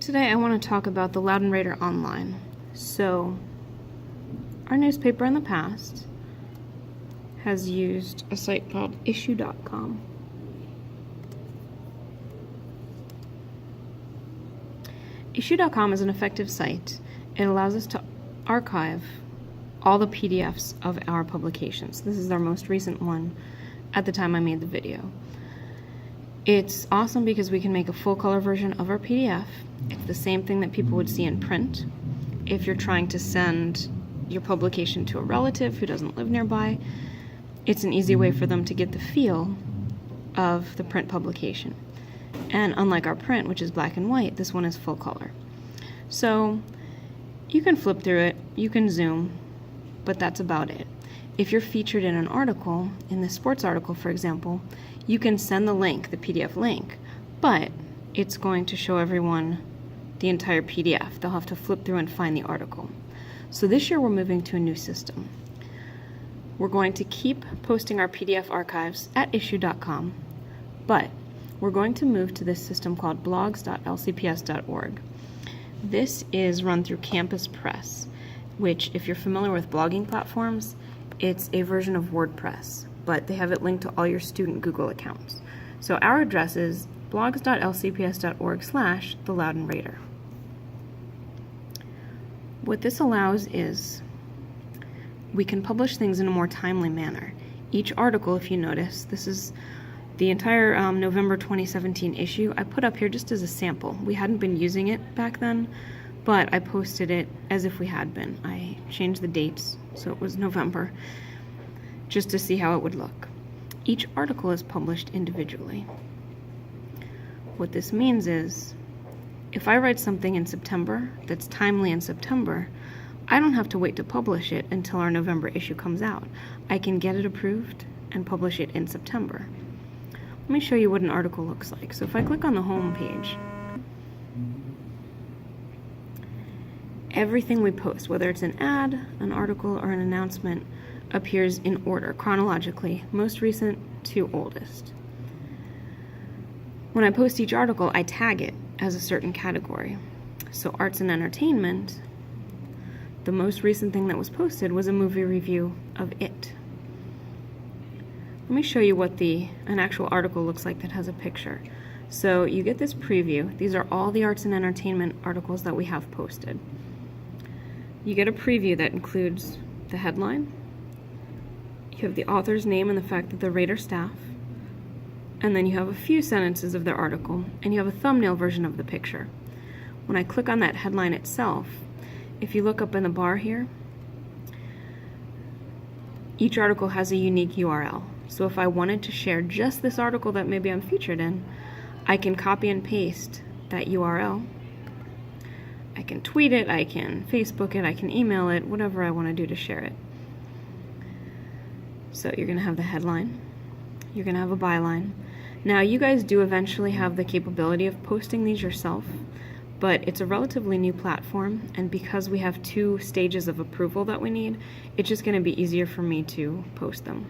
Today I want to talk about the Loudoun Raider online. So, our newspaper in the past has used a site called issue.com. Issue.com is an effective site. It allows us to archive all the PDFs of our publications. This is our most recent one at the time I made the video. It's awesome because we can make a full color version of our PDF. It's the same thing that people would see in print. If you're trying to send your publication to a relative who doesn't live nearby, it's an easy way for them to get the feel of the print publication. And unlike our print, which is black and white, this one is full color. So you can flip through it, you can zoom, but that's about it. If you're featured in an article, in the sports article for example, you can send the link, the PDF link, but it's going to show everyone the entire PDF. They'll have to flip through and find the article. So this year we're moving to a new system. We're going to keep posting our PDF archives at issue.com, but we're going to move to this system called blogs.lcps.org. This is run through Campus Press, which, if you're familiar with blogging platforms, it's a version of WordPress, but they have it linked to all your student Google accounts. So our address is blogs.lcps.org/the Loudoun Raider. What this allows is we can publish things in a more timely manner. Each article, if you notice, this is the entire November 2017 issue. I put up here just as a sample. We hadn't been using it back then, but I posted it as if we had been. I changed the dates so it was November, just to see how it would look. Each article is published individually. What this means is, if I write something in September that's timely in September, I don't have to wait to publish it until our November issue comes out. I can get it approved and publish it in September. Let me show you what an article looks like. So if I click on the home page, everything we post, whether it's an ad, an article, or an announcement, appears in order, chronologically, most recent to oldest. When I post each article, I tag it as a certain category. So arts and entertainment, the most recent thing that was posted was a movie review of It. Let me show you what an actual article looks like that has a picture. So you get this preview. These are all the arts and entertainment articles that we have posted. You get a preview that includes the headline. You have the author's name and the fact that they're Raider staff. And then you have a few sentences of their article, and you have a thumbnail version of the picture. When I click on that headline itself, if you look up in the bar here, each article has a unique URL. So if I wanted to share just this article that maybe I'm featured in, I can copy and paste that URL. I can tweet it, I can Facebook it, I can email it, whatever I want to do to share it. So you're going to have the headline, you're going to have a byline. Now you guys do eventually have the capability of posting these yourself, but it's a relatively new platform, and because we have 2 stages of approval that we need, it's just going to be easier for me to post them.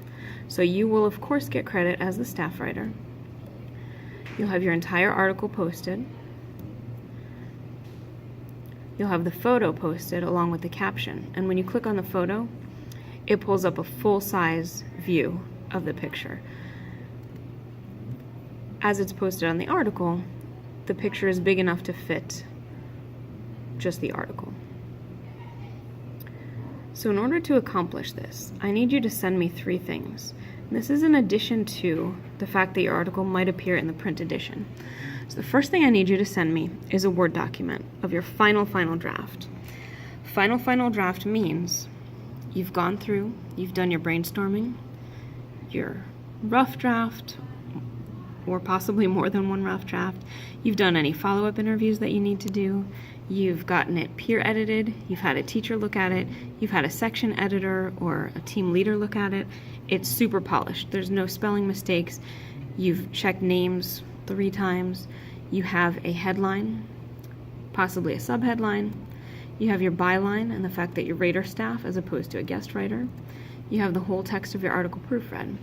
So you will of course get credit as the staff writer. You'll have your entire article posted. You'll have the photo posted along with the caption, and when you click on the photo, it pulls up a full-size view of the picture. As it's posted on the article, the picture is big enough to fit just the article. So in order to accomplish this, I need you to send me 3 things. And this is in addition to the fact that your article might appear in the print edition. So the first thing I need you to send me is a Word document of your final draft. Final draft means you've gone through, you've done your brainstorming, your rough draft, or possibly more than one rough draft. You've done any follow-up interviews that you need to do. You've gotten it peer edited. You've had a teacher look at it. You've had a section editor or a team leader look at it. It's super polished. There's no spelling mistakes. You've checked names 3 times. You have a headline, possibly a subheadline. You have your byline and the fact that you're Raider staff as opposed to a guest writer. You have the whole text of your article proofread.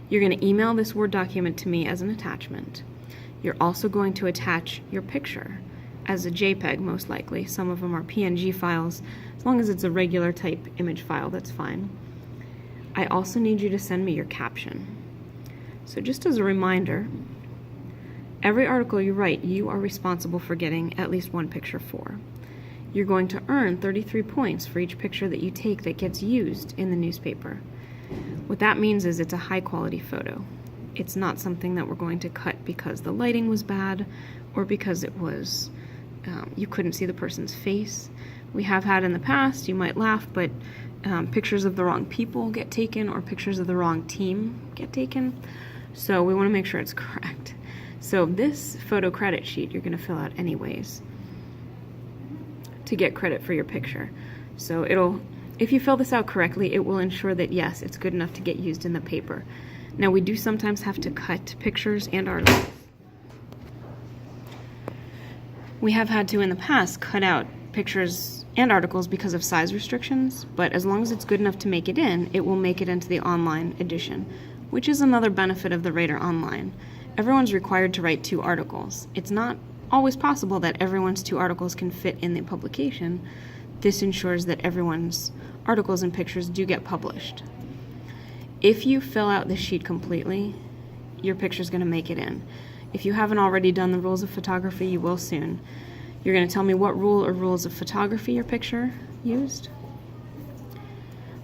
You're going to email this Word document to me as an attachment. You're also going to attach your picture as a JPEG, most likely. Some of them are PNG files. As long as it's a regular type image file, that's fine. I also need you to send me your caption. So just as a reminder, every article you write, you are responsible for getting at least one picture for. You're going to earn 33 points for each picture that you take that gets used in the newspaper. What that means is it's a high quality photo. It's not something that we're going to cut because the lighting was bad or because it was, you couldn't see the person's face. We have had in the past, you might laugh, but pictures of the wrong people get taken or pictures of the wrong team get taken. So we want to make sure it's correct. So this photo credit sheet you're going to fill out anyways to get credit for your picture. So if you fill this out correctly, it will ensure that yes, it's good enough to get used in the paper. Now we do sometimes have to cut pictures and articles. We have had to in the past cut out pictures and articles because of size restrictions, but as long as it's good enough to make it in, it will make it into the online edition, which is another benefit of the Raider Online. Everyone's required to write 2 articles. It's not always possible that everyone's 2 articles can fit in the publication. This ensures that everyone's articles and pictures do get published. If you fill out the sheet completely, your picture's going to make it in. If you haven't already done the rules of photography, you will soon. You're going to tell me what rule or rules of photography your picture used,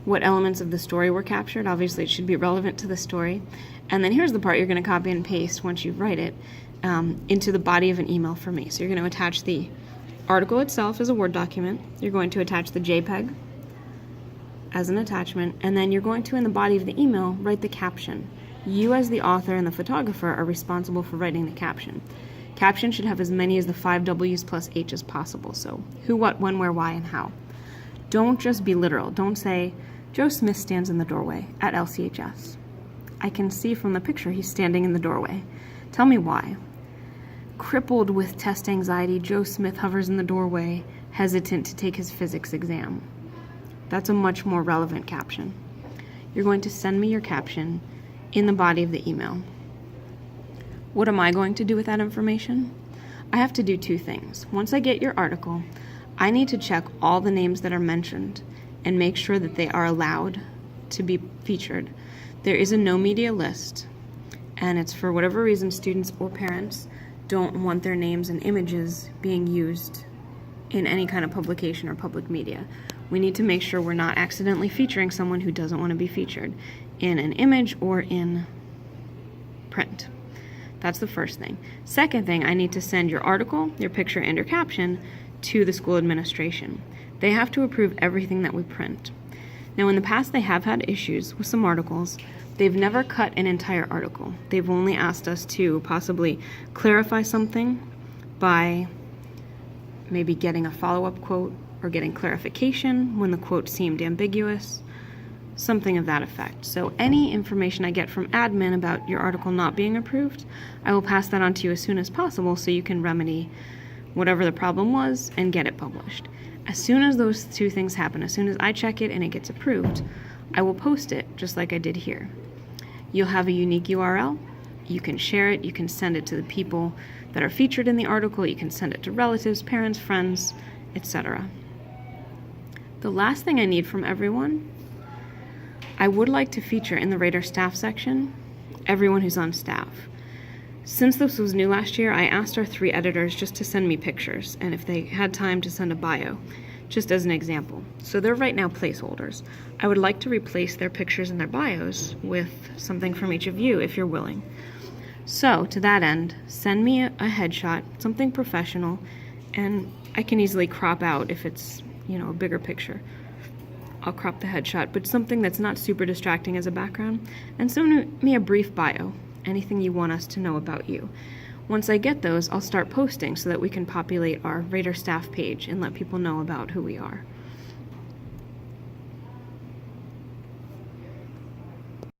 what elements of the story were captured. Obviously, it should be relevant to the story. And then here's the part you're going to copy and paste once you write it into the body of an email for me. So you're going to attach the article itself as a Word document. You're going to attach the JPEG as an attachment, and then you're going to, in the body of the email, write the caption. You as the author and the photographer are responsible for writing the caption. Caption should have as many as the 5 W's plus H as possible. So who, what, when, where, why, and how. Don't just be literal. Don't say, Joe Smith stands in the doorway at LCHS. I can see from the picture he's standing in the doorway. Tell me why. Crippled with test anxiety, Joe Smith hovers in the doorway, hesitant to take his physics exam. That's a much more relevant caption. You're going to send me your caption in the body of the email. What am I going to do with that information? I have to do 2 things. Once I get your article, I need to check all the names that are mentioned and make sure that they are allowed to be featured. There is a no media list, and it's for whatever reason students or parents don't want their names and images being used in any kind of publication or public media. We need to make sure we're not accidentally featuring someone who doesn't want to be featured in an image or in print. That's the first thing. Second thing, I need to send your article, your picture, and your caption to the school administration. They have to approve everything that we print. Now, in the past, they have had issues with some articles. They've never cut an entire article. They've only asked us to possibly clarify something by maybe getting a follow-up quote or getting clarification when the quote seemed ambiguous, something of that effect. So any information I get from admin about your article not being approved, I will pass that on to you as soon as possible so you can remedy whatever the problem was and get it published. As soon as those 2 things happen, as soon as I check it and it gets approved, I will post it just like I did here. You'll have a unique URL. You can share it. You can send it to the people that are featured in the article. You can send it to relatives, parents, friends, etc. The last thing I need from everyone, I would like to feature in the Raider staff section everyone who's on staff. Since this was new last year, I asked our 3 editors just to send me pictures, and if they had time to send a bio, just as an example. So they're right now placeholders. I would like to replace their pictures and their bios with something from each of you, if you're willing. So, to that end, send me a headshot, something professional, and I can easily crop out if it's, a bigger picture. I'll crop the headshot, but something that's not super distracting as a background, and send me a brief bio, anything you want us to know about you. Once I get those, I'll start posting so that we can populate our Raider staff page and let people know about who we are.